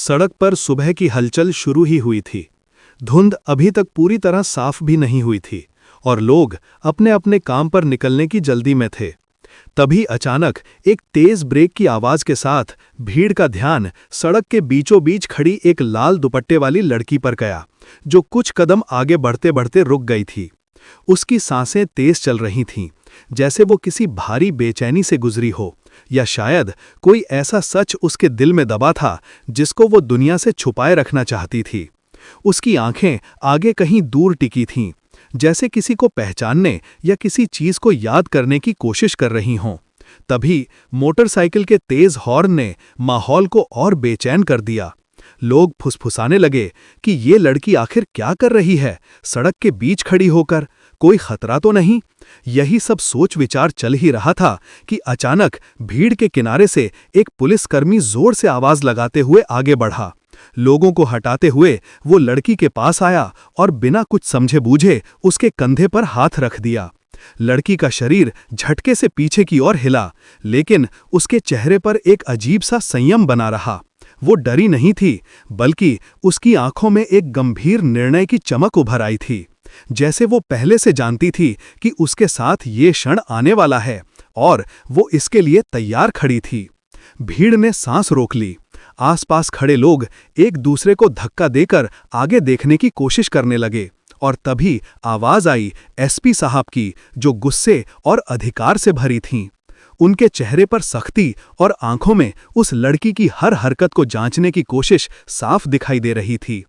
सड़क पर सुबह की हलचल शुरू ही हुई थी। धुंध अभी तक पूरी तरह साफ भी नहीं हुई थी और लोग अपने अपने काम पर निकलने की जल्दी में थे। तभी अचानक एक तेज ब्रेक की आवाज के साथ भीड़ का ध्यान सड़क के बीचों बीच खड़ी एक लाल दुपट्टे वाली लड़की पर गया, जो कुछ कदम आगे बढ़ते बढ़ते रुक गई थी। उसकी सांसें तेज चल रही थीं, जैसे वो किसी भारी बेचैनी से गुजरी हो, या शायद कोई ऐसा सच उसके दिल में दबा था जिसको वो दुनिया से छुपाए रखना चाहती थी। उसकी आंखें आगे कहीं दूर टिकी थीं, जैसे किसी को पहचानने या किसी चीज को याद करने की कोशिश कर रही हों। तभी मोटरसाइकिल के तेज हॉर्न ने माहौल को और बेचैन कर दिया। लोग फुसफुसाने लगे कि ये लड़की आखिर क्या कर रही है, सड़क के बीच खड़ी होकर, कोई खतरा तो नहीं। यही सब सोच विचार चल ही रहा था कि अचानक भीड़ के किनारे से एक पुलिसकर्मी जोर से आवाज लगाते हुए आगे बढ़ा। लोगों को हटाते हुए वो लड़की के पास आया और बिना कुछ समझे बूझे उसके कंधे पर हाथ रख दिया। लड़की का शरीर झटके से पीछे की ओर हिला, लेकिन उसके चेहरे पर एक अजीब सा संयम बना रहा। वो डरी नहीं थी, बल्कि उसकी आंखों में एक गंभीर निर्णय की चमक उभर आई थी, जैसे वो पहले से जानती थी कि उसके साथ ये क्षण आने वाला है और वो इसके लिए तैयार खड़ी थी। भीड़ ने सांस रोक ली। आसपास खड़े लोग एक दूसरे को धक्का देकर आगे देखने की कोशिश करने लगे और तभी आवाज आई एसपी साहब की, जो गुस्से और अधिकार से भरी थीं। उनके चेहरे पर सख्ती और आंखों में उस लड़की की हर हरकत को जांचने की कोशिश साफ दिखाई दे रही थी।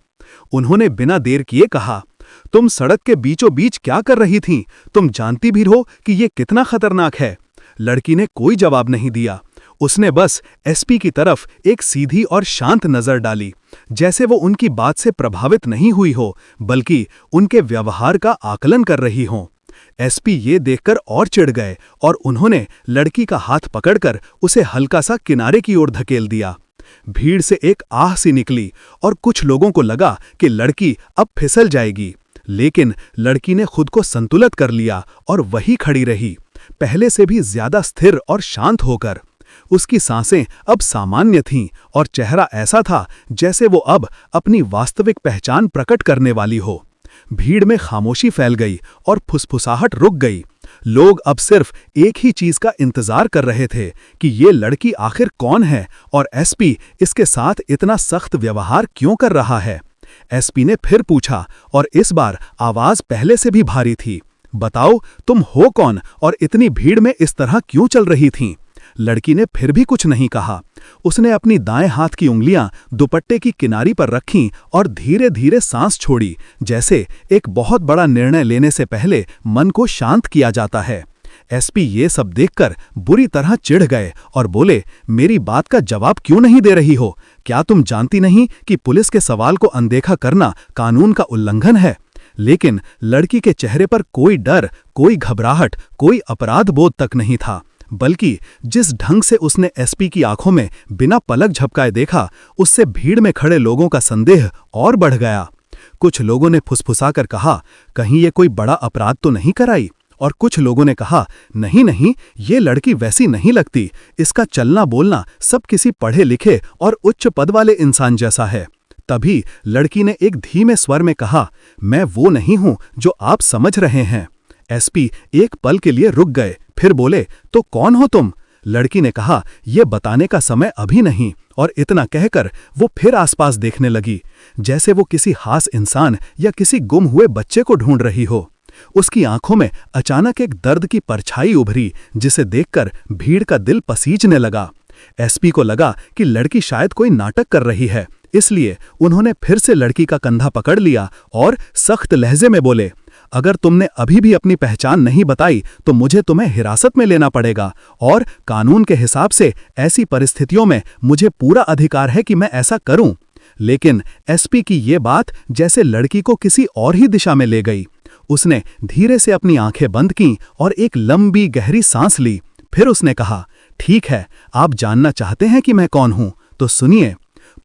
उन्होंने बिना देर किए कहा, तुम सड़क के बीचों बीच क्या कर रही थीं? तुम जानती भी हो कि ये कितना खतरनाक है। लड़की ने कोई जवाब नहीं दिया। उसने बस एसपी की तरफ एक सीधी और शांत नजर डाली, जैसे वो उनकी बात से प्रभावित नहीं हुई हो, बल्कि उनके व्यवहार का आकलन कर रही हो। एसपी ये देखकर और चिढ़ गए और उन्होंने लड़की का हाथ पकड़कर उसे हल्का सा किनारे की ओर धकेल दिया। भीड़ से एक आह सी निकली और कुछ लोगों को लगा कि लड़की अब फिसल जाएगी, लेकिन लड़की ने खुद को संतुलित कर लिया और वही खड़ी रही, पहले से भी ज्यादा स्थिर और शांत होकर। उसकी सांसें अब सामान्य थीं और चेहरा ऐसा था जैसे वो अब अपनी वास्तविक पहचान प्रकट करने वाली हो। भीड़ में खामोशी फैल गई और फुसफुसाहट रुक गई। लोग अब सिर्फ एक ही चीज का इंतजार कर रहे थे कि ये लड़की आखिर कौन है और एसपी इसके साथ इतना सख्त व्यवहार क्यों कर रहा है। एसपी ने फिर पूछा और इस बार आवाज पहले से भी भारी थी, बताओ तुम हो कौन और इतनी भीड़ में इस तरह क्यों चल रही थीं? लड़की ने फिर भी कुछ नहीं कहा। उसने अपनी दाएं हाथ की उंगलियां दुपट्टे की किनारी पर रखीं और धीरे धीरे सांस छोड़ी, जैसे एक बहुत बड़ा निर्णय लेने से पहले मन को शांत किया जाता है। एसपी ये सब देखकर बुरी तरह चिढ़ गए और बोले, मेरी बात का जवाब क्यों नहीं दे रही हो? क्या तुम जानती नहीं कि पुलिस के सवाल को अनदेखा करना कानून का उल्लंघन है? लेकिन लड़की के चेहरे पर कोई डर, कोई घबराहट, कोई अपराध बोध तक नहीं था, बल्कि जिस ढंग से उसने एसपी की आंखों में बिना पलक झपकाए देखा, उससे भीड़ में खड़े लोगों का संदेह और बढ़ गया। कुछ लोगों ने फुसफुसाकर कहा, कहीं ये कोई बड़ा अपराध तो नहीं कराई? और कुछ लोगों ने कहा, नहीं नहीं, ये लड़की वैसी नहीं लगती, इसका चलना बोलना सब किसी पढ़े लिखे और उच्च पद वाले इंसान जैसा है। तभी लड़की ने एक धीमे स्वर में कहा, मैं वो नहीं हूं जो आप समझ रहे हैं। एसपी एक पल के लिए रुक गए, फिर बोले, तो कौन हो तुम? लड़की ने कहा, यह बताने का समय अभी नहीं, और इतना कहकर वो फिर आसपास देखने लगी, जैसे वो किसी खास इंसान या किसी गुम हुए बच्चे को ढूंढ रही हो। उसकी आंखों में अचानक एक दर्द की परछाई उभरी, जिसे देखकर भीड़ का दिल पसीजने लगा। एसपी को लगा कि लड़की शायद कोई नाटक कर रही है, इसलिए उन्होंने फिर से लड़की का कंधा पकड़ लिया और सख्त लहजे में बोले, अगर तुमने अभी भी अपनी पहचान नहीं बताई तो मुझे तुम्हें हिरासत में लेना पड़ेगा और कानून के हिसाब से ऐसी परिस्थितियों में मुझे पूरा अधिकार है कि मैं ऐसा करूं। लेकिन एसपी की ये बात जैसे लड़की को किसी और ही दिशा में ले गई। उसने धीरे से अपनी आंखें बंद कीं और एक लंबी गहरी सांस ली। फिर उसने कहा, ठीक है, आप जानना चाहते हैं कि मैं कौन हूं, तो सुनिए।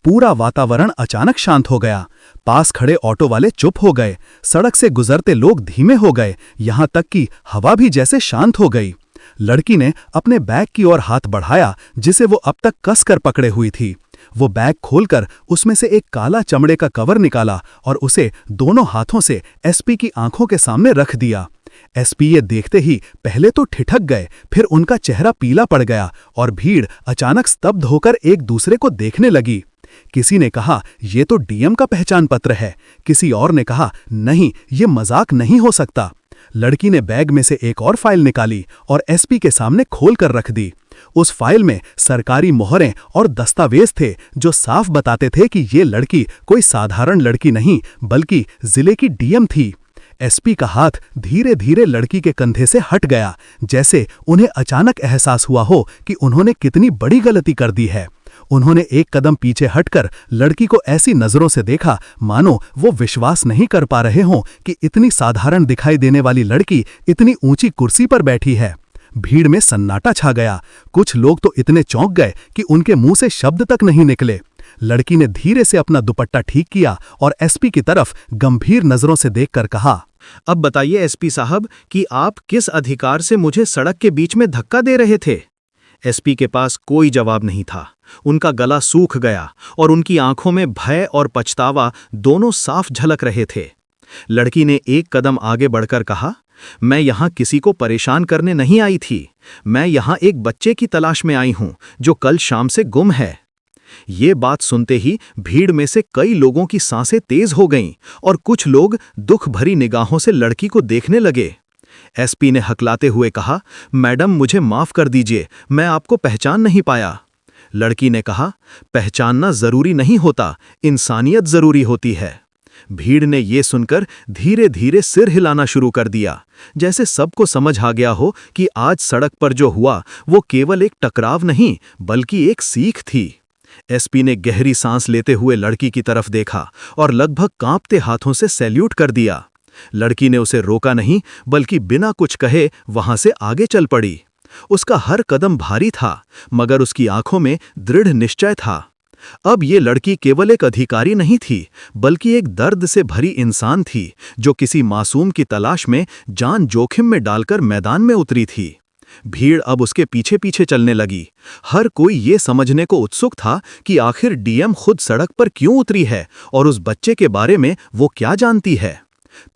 पूरा वातावरण अचानक शांत हो गया। पास खड़े ऑटो वाले चुप हो गए, सड़क से गुजरते लोग धीमे हो गए, यहां तक कि हवा भी जैसे शांत हो गई। लड़की ने अपने बैग की ओर हाथ बढ़ाया, जिसे वो अब तक कसकर पकड़े हुई थी। वो बैग खोलकर उसमें से एक काला चमड़े का कवर निकाला और उसे दोनों हाथों से एसपी की आंखों के सामने रख दिया। एसपी ये देखते ही पहले तो ठिठक गए, फिर उनका चेहरा पीला पड़ गया और भीड़ अचानक स्तब्ध होकर एक दूसरे को देखने लगी। किसी ने कहा, ये तो डीएम का पहचान पत्र है। किसी और ने कहा, नहीं, ये मजाक नहीं हो सकता। लड़की ने बैग में से एक और फाइल निकाली और एसपी के सामने खोल कर रख दी। उस फाइल में सरकारी मोहरें और दस्तावेज थे जो साफ बताते थे कि ये लड़की कोई साधारण लड़की नहीं बल्कि जिले की डीएम थी। एसपी का हाथ धीरे धीरे लड़की के कंधे से हट गया, जैसे उन्हें अचानक एहसास हुआ हो कि उन्होंने कितनी बड़ी गलती कर दी है। उन्होंने एक कदम पीछे हटकर लड़की को ऐसी नजरों से देखा मानो वो विश्वास नहीं कर पा रहे हों कि इतनी साधारण दिखाई देने वाली लड़की इतनी ऊंची कुर्सी पर बैठी है। भीड़ में सन्नाटा छा गया। कुछ लोग तो इतने चौंक गए कि उनके मुंह से शब्द तक नहीं निकले। लड़की ने धीरे से अपना दुपट्टा ठीक किया और एसपी की तरफ गंभीर नजरों से देखकर कहा, अब बताइए एसपी साहब कि आप किस अधिकार से मुझे सड़क के बीच में धक्का दे रहे थे? एसपी के पास कोई जवाब नहीं था। उनका गला सूख गया और उनकी आंखों में भय और पछतावा दोनों साफ झलक रहे थे। लड़की ने एक कदम आगे बढ़कर कहा, मैं यहां किसी को परेशान करने नहीं आई थी। मैं यहां एक बच्चे की तलाश में आई हूं जो कल शाम से गुम है। ये बात सुनते ही भीड़ में से कई लोगों की सांसें तेज हो गईं और कुछ लोग दुख भरी निगाहों से लड़की को देखने लगे। एसपी ने हकलाते हुए कहा, मैडम मुझे माफ कर दीजिए, मैं आपको पहचान नहीं पाया। लड़की ने कहा, पहचानना जरूरी नहीं होता, इंसानियत जरूरी होती है। भीड़ ने यह सुनकर धीरे धीरे सिर हिलाना शुरू कर दिया, जैसे सबको समझ आ गया हो कि आज सड़क पर जो हुआ वो केवल एक टकराव नहीं बल्कि एक सीख थी। एसपी ने गहरी सांस लेते हुए लड़की की तरफ देखा और लगभग कांपते हाथों से सैल्यूट कर दिया। लड़की ने उसे रोका नहीं बल्कि बिना कुछ कहे वहां से आगे चल पड़ी। उसका हर कदम भारी था मगर उसकी आंखों में दृढ़ निश्चय था। अब ये लड़की केवल एक अधिकारी नहीं थी बल्कि एक दर्द से भरी इंसान थी जो किसी मासूम की तलाश में जान जोखिम में डालकर मैदान में उतरी थी। भीड़ अब उसके पीछे पीछे चलने लगी। हर कोई ये समझने को उत्सुक था कि आखिर डीएम खुद सड़क पर क्यों उतरी है और उस बच्चे के बारे में वो क्या जानती है।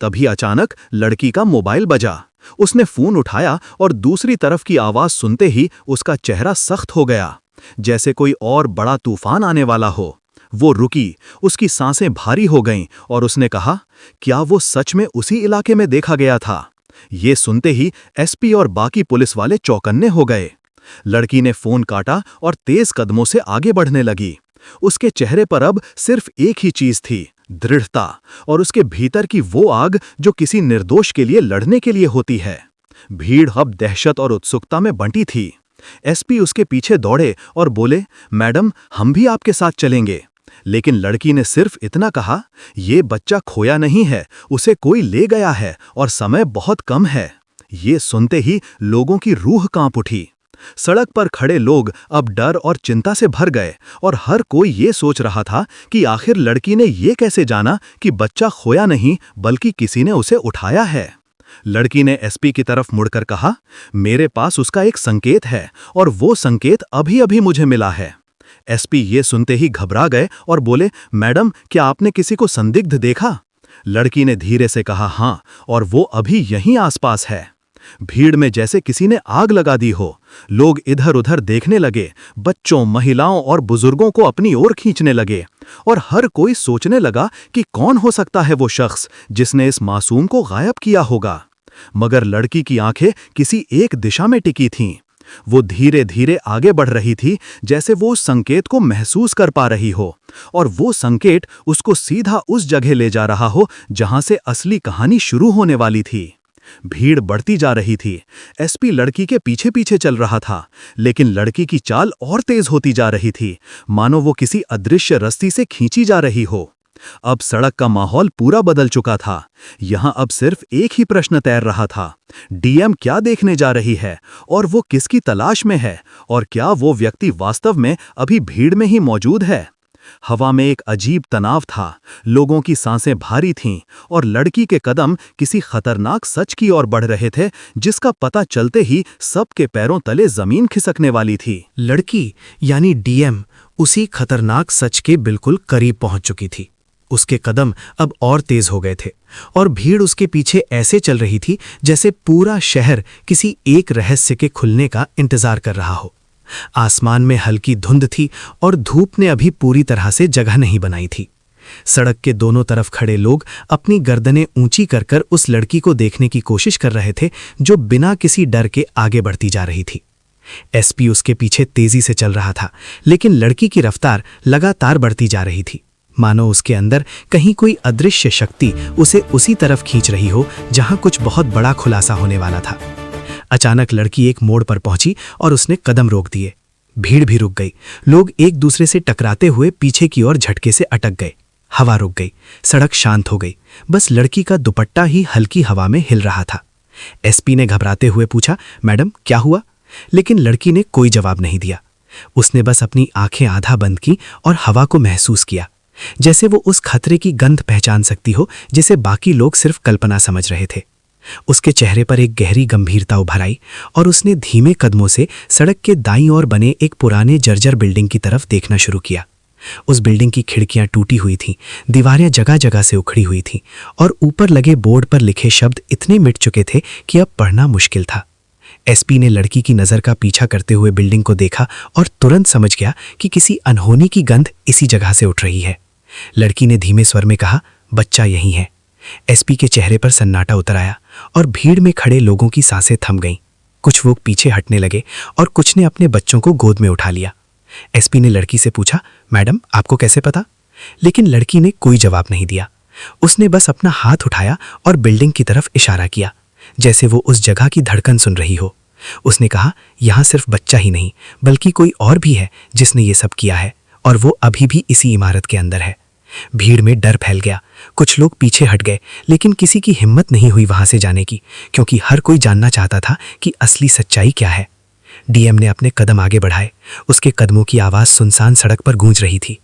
तभी अचानक लड़की का मोबाइल बजा। उसने फोन उठाया और दूसरी तरफ की आवाज सुनते ही उसका चेहरा सख्त हो गया, जैसे कोई और बड़ा तूफान आने वाला हो। वो रुकी, उसकी सांसें भारी हो गईं और उसने कहा, क्या वो सच में उसी इलाके में देखा गया था? ये सुनते ही एसपी और बाकी पुलिस वाले चौकन्ने हो गए। लड़की ने फोन काटा और तेज कदमों से आगे बढ़ने लगी। उसके चेहरे पर अब सिर्फ एक ही चीज थी, दृढ़ता, और उसके भीतर की वो आग जो किसी निर्दोष के लिए लड़ने के लिए होती है। भीड़ अब दहशत और उत्सुकता में बंटी थी। एसपी उसके पीछे दौड़े और बोले, मैडम हम भी आपके साथ चलेंगे। लेकिन लड़की ने सिर्फ इतना कहा, ये बच्चा खोया नहीं है, उसे कोई ले गया है और समय बहुत कम है। ये सुनते ही लोगों की रूह कांप उठी। सड़क पर खड़े लोग अब डर और चिंता से भर गए और हर कोई ये सोच रहा था कि आखिर लड़की ने ये कैसे जाना कि बच्चा खोया नहीं बल्कि किसी ने उसे उठाया है। लड़की ने एसपी की तरफ मुड़कर कहा, मेरे पास उसका एक संकेत है और वो संकेत अभी अभी मुझे मिला है। एसपी ये सुनते ही घबरा गए और बोले, मैडम क्या आपने किसी को संदिग्ध देखा? लड़की ने धीरे से कहा, हाँ, और वो अभी यहीं आसपास है। भीड़ में जैसे किसी ने आग लगा दी हो। लोग इधर उधर देखने लगे, बच्चों, महिलाओं और बुजुर्गों को अपनी ओर खींचने लगे और हर कोई सोचने लगा कि कौन हो सकता है वो शख्स जिसने इस मासूम को गायब किया होगा। मगर लड़की की आंखें किसी एक दिशा में टिकी थीं। वो धीरे धीरे आगे बढ़ रही थी, जैसे वो उस संकेत को महसूस कर पा रही हो और वो संकेत उसको सीधा उस जगह ले जा रहा हो जहां से असली कहानी शुरू होने वाली थी। भीड़ बढ़ती जा रही थी। एसपी लड़की के पीछे पीछे चल रहा था, लेकिन लड़की की चाल और तेज होती जा रही थी, मानो वो किसी अदृश्य रस्सी से खींची जा रही हो। अब सड़क का माहौल पूरा बदल चुका था। यहां अब सिर्फ एक ही प्रश्न तैर रहा था, डीएम क्या देखने जा रही है और वो किसकी तलाश में है, और क्या वो व्यक्ति वास्तव में अभी भीड़ में ही मौजूद है। हवा में एक अजीब तनाव था, लोगों की सांसें भारी थीं और लड़की के कदम किसी खतरनाक सच की ओर बढ़ रहे थे जिसका पता चलते ही सबके पैरों तले जमीन खिसकने वाली थी। लड़की यानी डीएम, उसी खतरनाक सच के बिल्कुल करीब पहुंच चुकी थी। उसके कदम अब और तेज हो गए थे और भीड़ उसके पीछे ऐसे चल रही थी जैसे पूरा शहर किसी एक रहस्य के खुलने का इंतजार कर रहा हो। आसमान में हल्की धुंध थी और धूप ने अभी पूरी तरह से जगह नहीं बनाई थी। सड़क के दोनों तरफ खड़े लोग अपनी गर्दनें ऊंची कर कर उस लड़की को देखने की कोशिश कर रहे थे जो बिना किसी डर के आगे बढ़ती जा रही थी। एसपी उसके पीछे तेजी से चल रहा था, लेकिन लड़की की रफ्तार लगातार बढ़ती जा रही थी, मानो उसके अंदर कहीं कोई अदृश्य शक्ति उसे उसी तरफ खींच रही हो जहां कुछ बहुत बड़ा खुलासा होने वाला था। अचानक लड़की एक मोड़ पर पहुंची और उसने कदम रोक दिए। भीड़ भी रुक गई। लोग एक दूसरे से टकराते हुए पीछे की ओर झटके से अटक गए। हवा रुक गई, सड़क शांत हो गई, बस लड़की का दुपट्टा ही हल्की हवा में हिल रहा था। एसपी ने घबराते हुए पूछा, मैडम क्या हुआ? लेकिन लड़की ने कोई जवाब नहीं दिया। उसने बस अपनी आंखें आधा बंद की और हवा को महसूस किया, जैसे वो उस खतरे की गंध पहचान सकती हो जिसे बाकी लोग सिर्फ कल्पना समझ रहे थे। उसके चेहरे पर एक गहरी गंभीरता उभर आई और उसने धीमे कदमों से सड़क के दाईं ओर बने एक पुराने जर्जर बिल्डिंग की तरफ देखना शुरू किया। उस बिल्डिंग की खिड़कियां टूटी हुई थीं, दीवारें जगह जगह से उखड़ी हुई थीं और ऊपर लगे बोर्ड पर लिखे शब्द इतने मिट चुके थे कि अब पढ़ना मुश्किल था। एसपी ने लड़की की नज़र का पीछा करते हुए बिल्डिंग को देखा और तुरंत समझ गया कि किसी अनहोनी की गंध इसी जगह से उठ रही है। लड़की ने धीमे स्वर में कहा, बच्चा यहीं है। एसपी के चेहरे पर सन्नाटा उतर आया और भीड़ में खड़े लोगों की सांसें थम गईं। कुछ लोग पीछे हटने लगे और कुछ ने अपने बच्चों को गोद में उठा लिया। एसपी ने लड़की से पूछा, मैडम आपको कैसे पता? लेकिन लड़की ने कोई जवाब नहीं दिया। उसने बस अपना हाथ उठाया और बिल्डिंग की तरफ इशारा किया, जैसे वो उस जगह की धड़कन सुन रही हो। उसने कहा, यहाँ सिर्फ बच्चा ही नहीं बल्कि कोई और भी है जिसने ये सब किया है और वो अभी भी इसी इमारत के अंदर है। भीड़ में डर फैल गया। कुछ लोग पीछे हट गए, लेकिन किसी की हिम्मत नहीं हुई वहां से जाने की, क्योंकि हर कोई जानना चाहता था कि असली सच्चाई क्या है। डीएम ने अपने कदम आगे बढ़ाए। उसके कदमों की आवाज़ सुनसान सड़क पर गूंज रही थी।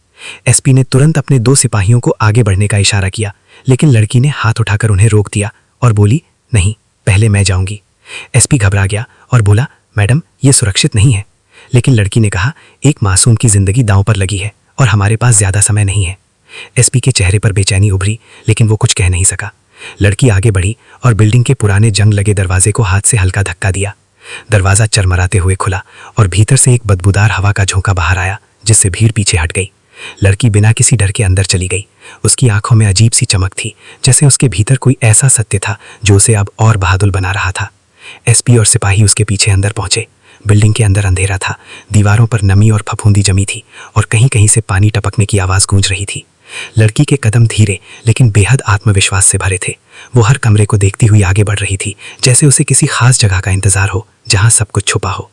एसपी ने तुरंत अपने 2 सिपाहियों को आगे बढ़ने का इशारा किया, लेकिन लड़की ने हाथ उठाकर उन्हें रोक दिया और बोली, नहीं, पहले मैं जाऊंगी। एसपी घबरा गया और बोला, मैडम ये सुरक्षित नहीं है। लेकिन लड़की ने कहा, एक मासूम की जिंदगी दांव पर लगी है और हमारे पास ज्यादा समय नहीं है। एसपी के चेहरे पर बेचैनी उभरी, लेकिन वो कुछ कह नहीं सका। लड़की आगे बढ़ी और बिल्डिंग के पुराने जंग लगे दरवाजे को हाथ से हल्का धक्का दिया। दरवाजा चरमराते हुए खुला और भीतर से एक बदबूदार हवा का झोंका बाहर आया, जिससे भीड़ पीछे हट गई। लड़की बिना किसी डर के अंदर चली गई। उसकी आंखों में अजीब सी चमक थी, जैसे उसके भीतर कोई ऐसा सत्य था जो उसे अब और बहादुर बना रहा था। एसपी और सिपाही उसके पीछे अंदर पहुंचे। बिल्डिंग के अंदर अंधेरा था, दीवारों पर नमी और फफूंदी जमी थी और कहीं कहीं से पानी टपकने की आवाज़ गूंज रही थी। लड़की के कदम धीरे लेकिन बेहद आत्मविश्वास से भरे थे। वो हर कमरे को देखती हुई आगे बढ़ रही थी, जैसे उसे किसी खास जगह का इंतजार हो जहां सब कुछ छुपा हो।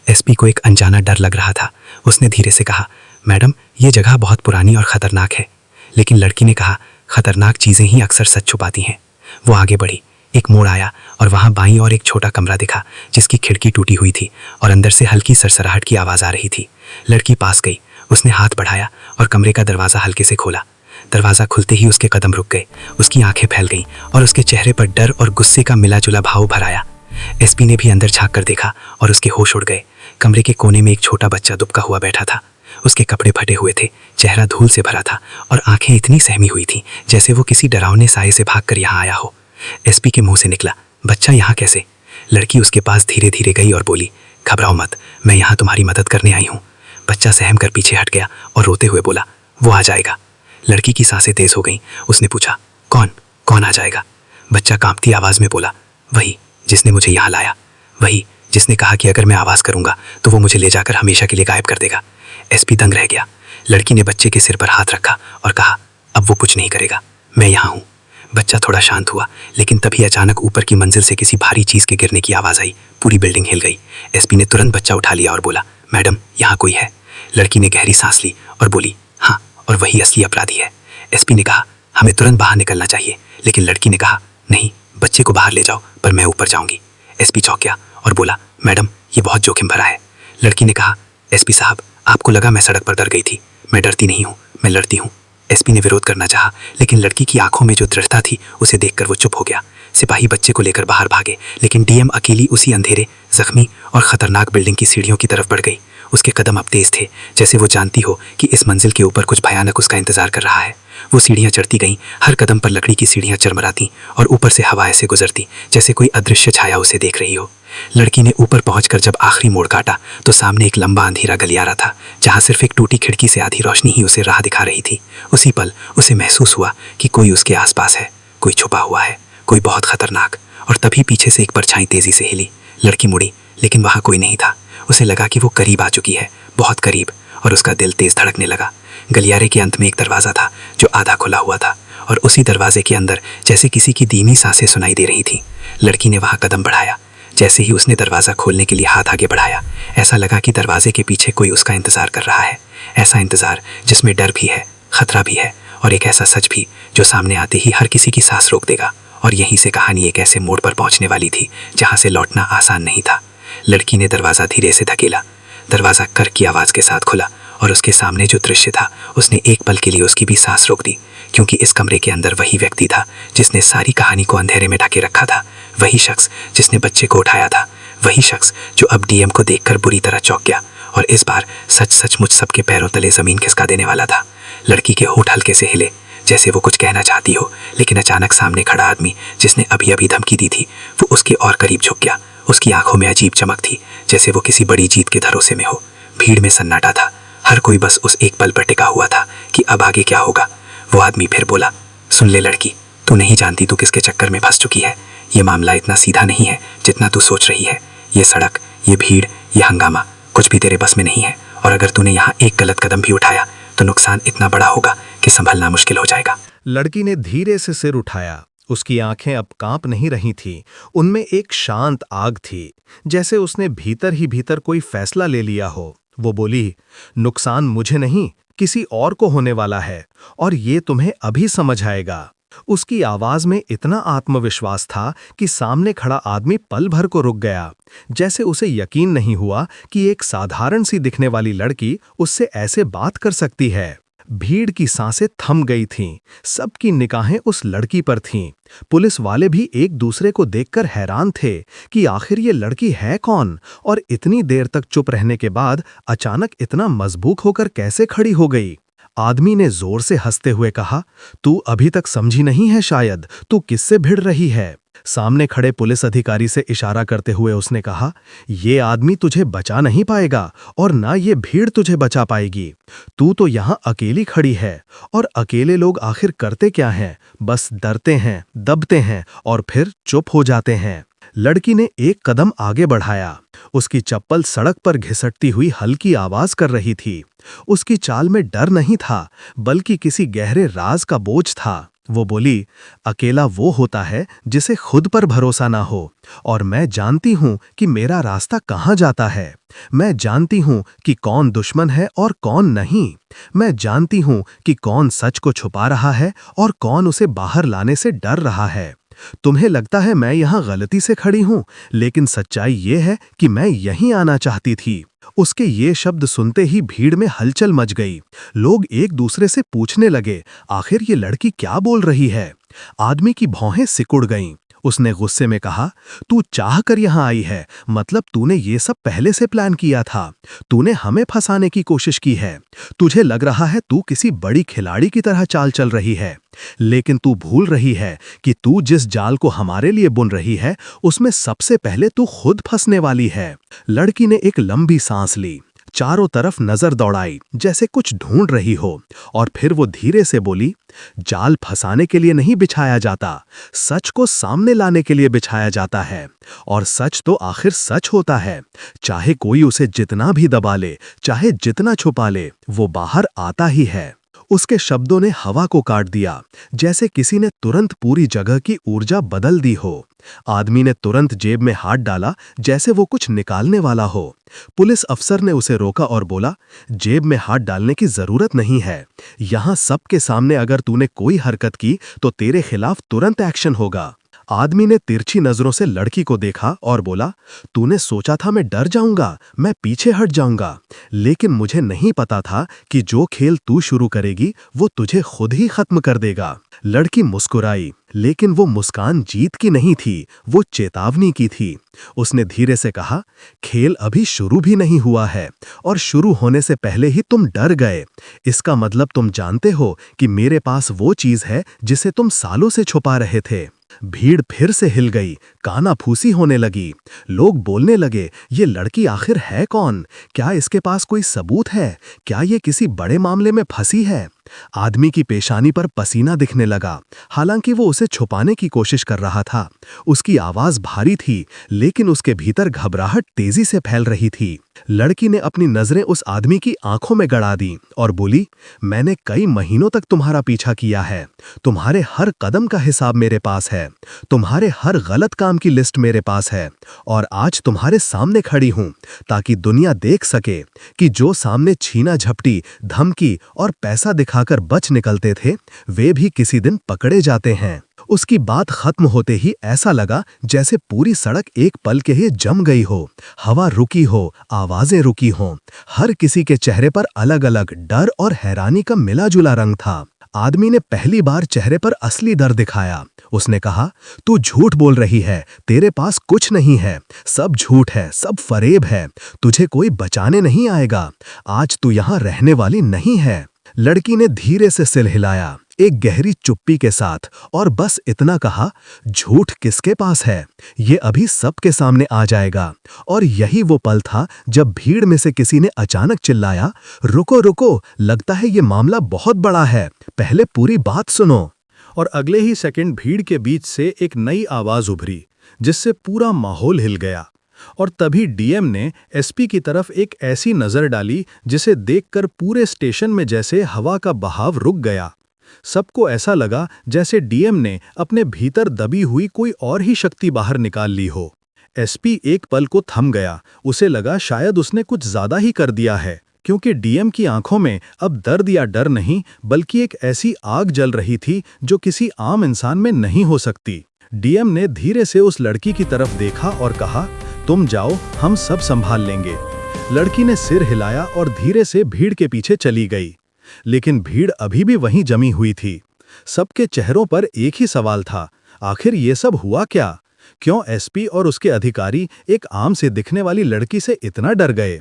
एसपी को एक अनजाना डर लग रहा था। उसने धीरे से कहा, मैडम ये जगह बहुत पुरानी और खतरनाक है। लेकिन लड़की ने कहा, खतरनाक चीज़ें ही अक्सर सच छुपाती हैं। वो आगे बढ़ी। एक मोड़ आया और वहां बाईं ओर एक छोटा कमरा दिखा, जिसकी खिड़की टूटी हुई थी और अंदर से हल्की सरसराहट की आवाज़ आ रही थी। लड़की पास गई। उसने हाथ बढ़ाया और कमरे का दरवाज़ा हल्के से खोला। दरवाज़ा खुलते ही उसके कदम रुक गए। उसकी आंखें फैल गईं और उसके चेहरे पर डर और गुस्से का मिला जुला भाव भर आया। एसपी ने भी अंदर झांक कर देखा और उसके होश उड़ गए। कमरे के कोने में एक छोटा बच्चा दुबका हुआ बैठा था। उसके कपड़े फटे हुए थे, चेहरा धूल से भरा था और आंखें इतनी सहमी हुई थीं जैसे वो किसी डरावने साए से भागकर यहाँ आया हो। एसपी के मुंह से निकला, बच्चा यहाँ कैसे? लड़की उसके पास धीरे धीरे गई और बोली, घबराओ मत, मैं यहाँ तुम्हारी मदद करने आई हूँ। बच्चा सहम कर पीछे हट गया और रोते हुए बोला, वो आ जाएगा। लड़की की सांसें तेज हो गईं। उसने पूछा, कौन आ जाएगा? बच्चा कांपती आवाज़ में बोला, वही जिसने मुझे यहाँ लाया, वही जिसने कहा कि अगर मैं आवाज़ करूँगा तो वो मुझे ले जाकर हमेशा के लिए गायब कर देगा। एसपी दंग रह गया। लड़की ने बच्चे के सिर पर हाथ रखा और कहा, अब वो कुछ नहीं करेगा, मैं यहाँ हूँ। बच्चा थोड़ा शांत हुआ, लेकिन तभी अचानक ऊपर की मंजिल से किसी भारी चीज़ के गिरने की आवाज़ आई। पूरी बिल्डिंग हिल गई। एसपी ने तुरंत बच्चा उठा लिया और बोला, मैडम यहाँ कोई है। लड़की ने गहरी सांस ली और बोली, हाँ, और वही असली अपराधी है। एसपी ने कहा, हमें तुरंत बाहर निकलना चाहिए। लेकिन लड़की ने कहा, नहीं, बच्चे को बाहर ले जाओ, पर मैं ऊपर जाऊंगी। एसपी चौंक गया और बोला, मैडम ये बहुत जोखिम भरा है। लड़की ने कहा, एसपी साहब, आपको लगा मैं सड़क पर डर गई थी, मैं डरती नहीं हूँ, मैं लड़ती हूँ। एसपी ने विरोध करना चाहा, लेकिन लड़की की आंखों में जो दृढ़ता थी उसे देखकर वो चुप हो गया। सिपाही बच्चे को लेकर बाहर भागे, लेकिन डीएम अकेली उसी अंधेरे, जख्मी और खतरनाक बिल्डिंग की सीढ़ियों की तरफ बढ़ गई। उसके कदम अब तेज थे, जैसे वो जानती हो कि इस मंजिल के ऊपर कुछ भयानक उसका इंतजार कर रहा है। वो सीढ़ियाँ चढ़ती गईं, हर कदम पर लकड़ी की सीढ़ियाँ चरमराती और ऊपर से हवा ऐसे गुजरती जैसे कोई अदृश्य छाया उसे देख रही हो। लड़की ने ऊपर पहुंचकर जब आखिरी मोड़ काटा तो सामने एक लंबा अंधेरा गलियारा था, जहां सिर्फ एक टूटी खिड़की से आधी रोशनी ही उसे राह दिखा रही थी। उसी पल उसे महसूस हुआ कि कोई उसके आसपास है, कोई छुपा हुआ है, कोई बहुत खतरनाक। और तभी पीछे से एक परछाई तेजी से हिली। लड़की मुड़ी, लेकिन वहां कोई नहीं था। उसे लगा कि वो करीब आ चुकी है, बहुत करीब, और उसका दिल तेज धड़कने लगा। गलियारे के अंत में एक दरवाज़ा था जो आधा खुला हुआ था, और उसी दरवाजे के अंदर जैसे किसी की धीमी सांसें सुनाई दे रही थी। लड़की ने वहां कदम बढ़ाया। जैसे ही उसने दरवाज़ा खोलने के लिए हाथ आगे बढ़ाया, ऐसा लगा कि दरवाजे के पीछे कोई उसका इंतज़ार कर रहा है। ऐसा इंतज़ार जिसमें डर भी है, खतरा भी है, और एक ऐसा सच भी जो सामने आते ही हर किसी की सांस रोक देगा। और यहीं से कहानी एक ऐसे मोड़ पर पहुंचने वाली थी जहां से लौटना आसान नहीं था। लड़की ने दरवाज़ा धीरे से धकेला। दरवाज़ा कर की आवाज़ के साथ खुला, और उसके सामने जो दृश्य था उसने एक पल के लिए उसकी भी सांस रोक दी, क्योंकि इस कमरे के अंदर वही व्यक्ति था जिसने सारी कहानी को अंधेरे में ढके रखा था। वही शख्स जिसने बच्चे को उठाया था, वही शख्स जो अब डीएम को देखकर बुरी तरह चौंक गया, और इस बार सचमुच सबके पैरों तले ज़मीन खिसका देने वाला था। लड़की के होंठ हल्के से हिले, जैसे वो कुछ कहना चाहती हो, लेकिन अचानक सामने खड़ा आदमी जिसने अभी अभी धमकी दी थी, वो उसके और करीब झुक गया। उसकी आंखों में अजीब चमक थी, जैसे वो किसी बड़ी जीत के भरोसे में हो। भीड़ में सन्नाटा था, हर कोई बस उस एक पल पर टिका हुआ था कि अब आगे क्या होगा। वो आदमी फिर बोला, सुन ले लड़की, तू नहीं जानती तू किसके चक्कर में फंस चुकी है। ये मामला इतना सीधा नहीं है जितना तू सोच रही है। ये सड़क, ये भीड़, ये हंगामा, कुछ भी तेरे बस में नहीं है। और अगर तूने यहाँ एक गलत कदम भी उठाया तो नुकसान इतना बड़ा होगा कि संभलना मुश्किल हो जाएगा। लड़की ने धीरे से सिर उठाया। उसकी आंखें अब कांप नहीं रही थीं, उनमें एक शांत आग थी, जैसे उसने भीतर ही भीतर कोई फैसला ले लिया हो। वो बोली, नुकसान मुझे नहीं, किसी और को होने वाला है, और ये तुम्हें अभी समझ आएगा। उसकी आवाज में इतना आत्मविश्वास था कि सामने खड़ा आदमी पल भर को रुक गया, जैसे उसे यकीन नहीं हुआ कि एक साधारण सी दिखने वाली लड़की उससे ऐसे बात कर सकती है। भीड़ की सांसें थम गई थीं, सबकी निगाहें उस लड़की पर थीं। पुलिस वाले भी एक दूसरे को देखकर हैरान थे कि आखिर ये लड़की है कौन, और इतनी देर तक चुप रहने के बाद अचानक इतना मजबूत होकर कैसे खड़ी हो गई। आदमी ने जोर से हंसते हुए कहा, तू अभी तक समझी नहीं है शायद, तू किससे भिड़ रही है। सामने खड़े पुलिस अधिकारी से इशारा करते हुए उसने कहा, ये आदमी तुझे बचा नहीं पाएगा, और ना ये भीड़ तुझे बचा पाएगी। तू तो यहाँ अकेली खड़ी है, और अकेले लोग आखिर करते क्या हैं, बस डरते हैं, दबते हैं और फिर चुप हो जाते हैं। लड़की ने एक कदम आगे बढ़ाया। उसकी चप्पल सड़क पर घिसटती हुई हल्की आवाज कर रही थी। उसकी चाल में डर नहीं था, बल्कि किसी गहरे राज का बोझ था। वो बोली, अकेला वो होता है जिसे खुद पर भरोसा ना हो, और मैं जानती हूं कि मेरा रास्ता कहाँ जाता है। मैं जानती हूं कि कौन दुश्मन है और कौन नहीं। मैं जानती हूं कि कौन सच को छुपा रहा है और कौन उसे बाहर लाने से डर रहा है। तुम्हें लगता है मैं यहाँ गलती से खड़ी हूँ, लेकिन सच्चाई ये है कि मैं यहीं आना चाहती थी। उसके ये शब्द सुनते ही भीड़ में हलचल मच गई। लोग एक दूसरे से पूछने लगे, आखिर ये लड़की क्या बोल रही है। आदमी की भौहें सिकुड़ गईं। उसने गुस्से में कहा, तू चाह कर यहाँ आई है, मतलब तूने ये सब पहले से प्लान किया था। तूने हमें फंसाने की कोशिश की है। तुझे लग रहा है तू किसी बड़ी खिलाड़ी की तरह चाल चल रही है, लेकिन तू भूल रही है कि तू जिस जाल को हमारे लिए बुन रही है, उसमें सबसे पहले तू खुद फंसने वाली है। लड़की ने एक लंबी सांस ली, चारों तरफ नजर दौड़ाई, जैसे कुछ ढूंढ रही हो, और फिर वो धीरे से बोली, जाल फंसाने के लिए नहीं बिछाया जाता, सच को सामने लाने के लिए बिछाया जाता है। और सच तो आखिर सच होता है, चाहे कोई उसे जितना भी दबा ले, चाहे जितना छुपा ले, वो बाहर आता ही है। उसके शब्दों ने हवा को काट दिया, जैसे किसी ने तुरंत पूरी जगह की ऊर्जा बदल दी हो। आदमी ने तुरंत जेब में हाथ डाला, जैसे वो कुछ निकालने वाला हो। पुलिस अफसर ने उसे रोका और बोला, जेब में हाथ डालने की जरूरत नहीं है। यहाँ सबके सामने अगर तूने कोई हरकत की तो तेरे खिलाफ तुरंत एक्शन होगा। आदमी ने तिरछी नजरों से लड़की को देखा और बोला, तूने सोचा था मैं डर जाऊंगा, मैं पीछे हट जाऊंगा, लेकिन मुझे नहीं पता था कि जो खेल तू शुरू करेगी वो तुझे खुद ही खत्म कर देगा। लड़की मुस्कुराई, लेकिन वो मुस्कान जीत की नहीं थी, वो चेतावनी की थी। उसने धीरे से कहा, खेल अभी शुरू भी नहीं हुआ है और शुरू होने से पहले ही तुम डर गए। इसका मतलब तुम जानते हो कि मेरे पास वो चीज है जिसे तुम सालों से छुपा रहे थे। भीड़ फिर से हिल गई, कानाफूसी होने लगी। लोग बोलने लगे, ये लड़की आखिर है कौन? क्या इसके पास कोई सबूत है? क्या ये किसी बड़े मामले में फंसी है? आदमी की पेशानी पर पसीना दिखने लगा, हालांकि वो उसे छुपाने की कोशिश कर रहा था। उसकी आवाज भारी थी, लेकिन उसके भीतर घबराहट तेजी से फैल रही थी। लड़की ने अपनी नजरें उस आदमी की आंखों में गड़ा दी और बोली, मैंने कई महीनों तक तुम्हारा पीछा किया है। तुम्हारे हर कदम का हिसाब मेरे पास है, तुम्हारे हर गलत काम की लिस्ट मेरे पास है, और आज तुम्हारे सामने खड़ी हूं ताकि दुनिया देख सके कि जो सामने छीना झपटी, धमकी और पैसा दिखाकर बच निकलते थे, वे भी किसी दिन पकड़े जाते हैं। उसकी बात खत्म होते ही ऐसा लगा जैसे पूरी सड़क एक पल के लिए जम गई हो। हवा रुकी हो, आवाजें रुकी हों। हर किसी के चेहरे पर अलग अलग डर और हैरानी का मिला-जुला रंग था। आदमी ने पहली बार चेहरे पर असली डर दिखाया। उसने कहा, तू झूठ बोल रही है, तेरे पास कुछ नहीं है, सब झूठ है, सब फरेब है, तुझे कोई बचाने नहीं आएगा, आज तू यहाँ रहने वाली नहीं है। लड़की ने धीरे से सिर हिलाया, एक गहरी चुप्पी के साथ, और बस इतना कहा, झूठ किसके पास है, ये अभी सबके सामने आ जाएगा। और यही वो पल था जब भीड़ में से किसी ने अचानक चिल्लाया, रुको रुको, लगता है ये मामला बहुत बड़ा है, पहले पूरी बात सुनो। और अगले ही सेकंड भीड़ के बीच से एक नई आवाज उभरी, जिससे पूरा माहौल हिल गया। और तभी डीएम ने एसपी की तरफ एक ऐसी नजर डाली जिसे देखकर पूरे स्टेशन में जैसे हवा का बहाव रुक गया। सबको ऐसा लगा जैसे डीएम ने अपने भीतर दबी हुई कोई और ही शक्ति बाहर निकाल ली हो। एसपी एक पल को थम गया, उसे लगा शायद उसने कुछ ज्यादा ही कर दिया है, क्योंकि डीएम की आंखों में अब दर्द या डर नहीं, बल्कि एक ऐसी आग जल रही थी जो किसी आम इंसान में नहीं हो सकती। डीएम ने धीरे से उस लड़की की तरफ देखा और कहा, तुम जाओ, हम सब संभाल लेंगे। लड़की ने सिर हिलाया और धीरे से भीड़ के पीछे चली गई। लेकिन भीड़ अभी भी वहीं जमी हुई थी। सबके चेहरों पर एक ही सवाल था, आखिर ये सब हुआ क्या? क्यों एसपी और उसके अधिकारी एक आम से दिखने वाली लड़की से इतना डर गए?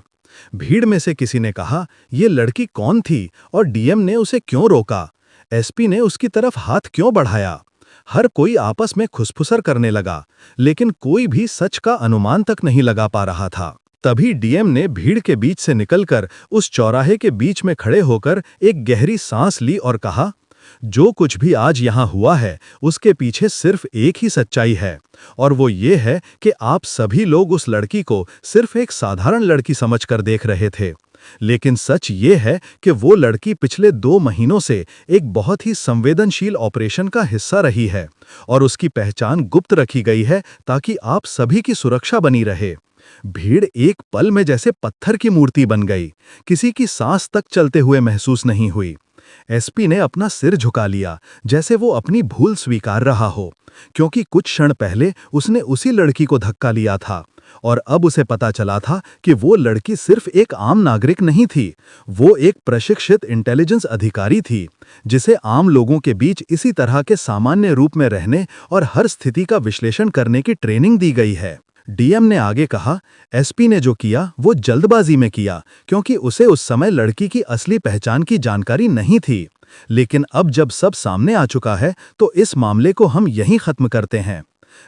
भीड़ में से किसी ने कहा, ये लड़की कौन थी और डीएम ने उसे क्यों रोका? एसपी ने उसकी तरफ हाथ क्यों बढ़ाया? हर कोई आपस में खुसफुसर करने लगा, लेकिन कोई भी सच का अनुमान तक नहीं लगा पा रहा था। तभी डीएम ने भीड़ के बीच से निकलकर उस चौराहे के बीच में खड़े होकर एक गहरी सांस ली और कहा, जो कुछ भी आज यहाँ हुआ है उसके पीछे सिर्फ एक ही सच्चाई है, और वो ये है कि आप सभी लोग उस लड़की को सिर्फ एक साधारण लड़की समझकर देख रहे थे। लेकिन सच ये है कि वो लड़की पिछले 2 महीनों से एक बहुत ही संवेदनशील ऑपरेशन का हिस्सा रही है, और उसकी पहचान गुप्त रखी गई है ताकि आप सभी की सुरक्षा बनी रहे। भीड़ एक पल में जैसे पत्थर की मूर्ति बन गई, किसी की सांस तक चलते हुए महसूस नहीं हुई। एसपी ने अपना सिर झुका लिया, जैसे वो अपनी भूल स्वीकार रहा हो, क्योंकि कुछ क्षण पहले उसने उसी लड़की को धक्का लिया था, और अब उसे पता चला था कि वो लड़की सिर्फ एक आम नागरिक नहीं थी, वो एक प्रशिक्षित इंटेलिजेंस अधिकारी थी, जिसे आम लोगों के बीच इसी तरह के सामान्य रूप में रहने और हर स्थिति का विश्लेषण करने की ट्रेनिंग दी गई है। डीएम ने आगे कहा, एसपी ने जो किया वो जल्दबाजी में किया, क्योंकि उसे उस समय लड़की की असली पहचान की जानकारी नहीं थी। लेकिन अब जब सब सामने आ चुका है तो इस मामले को हम यहीं खत्म करते हैं।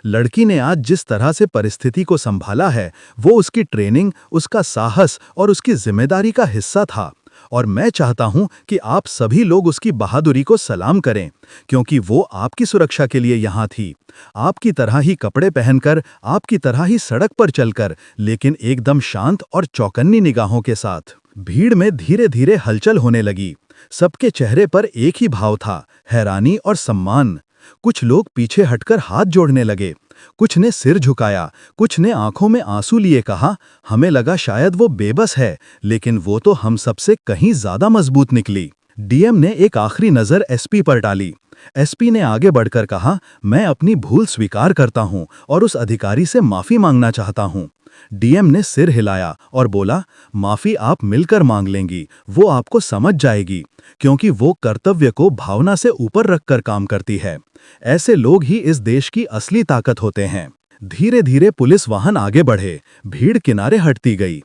लड़की ने आज जिस तरह से परिस्थिति को संभाला है, वो उसकी ट्रेनिंग, उसका साहस और उसकी जिम्मेदारी का हिस्सा था, और मैं चाहता हूं कि आप सभी लोग उसकी बहादुरी को सलाम करें, क्योंकि वो आपकी सुरक्षा के लिए यहाँ थी, आपकी तरह ही कपड़े पहनकर, आपकी तरह ही सड़क पर चलकर, लेकिन एकदम शांत और चौकन्नी निगाहों के साथ। भीड़ में धीरे धीरे हलचल होने लगी। सबके चेहरे पर एक ही भाव था, हैरानी और सम्मान। कुछ लोग पीछे हटकर हाथ जोड़ने लगे, कुछ ने सिर झुकाया, कुछ ने आंखों में आंसू लिए कहा, हमें लगा शायद वो बेबस है, लेकिन वो तो हम सबसे कहीं ज्यादा मजबूत निकली। डीएम ने एक आखिरी नजर एसपी पर डाली, एसपी ने आगे बढ़कर कहा, मैं अपनी भूल स्वीकार करता हूं और उस अधिकारी से माफी मांगना चाहता हूं। डीएम ने सिर हिलाया और बोला, माफी आप मिलकर मांग लेंगी, वो आपको समझ जाएगी, क्योंकि वो कर्तव्य को भावना से ऊपर रखकर काम करती है। ऐसे लोग ही इस देश की असली ताकत होते हैं। धीरे धीरे पुलिस वाहन आगे बढ़े, भीड़ किनारे हटती गई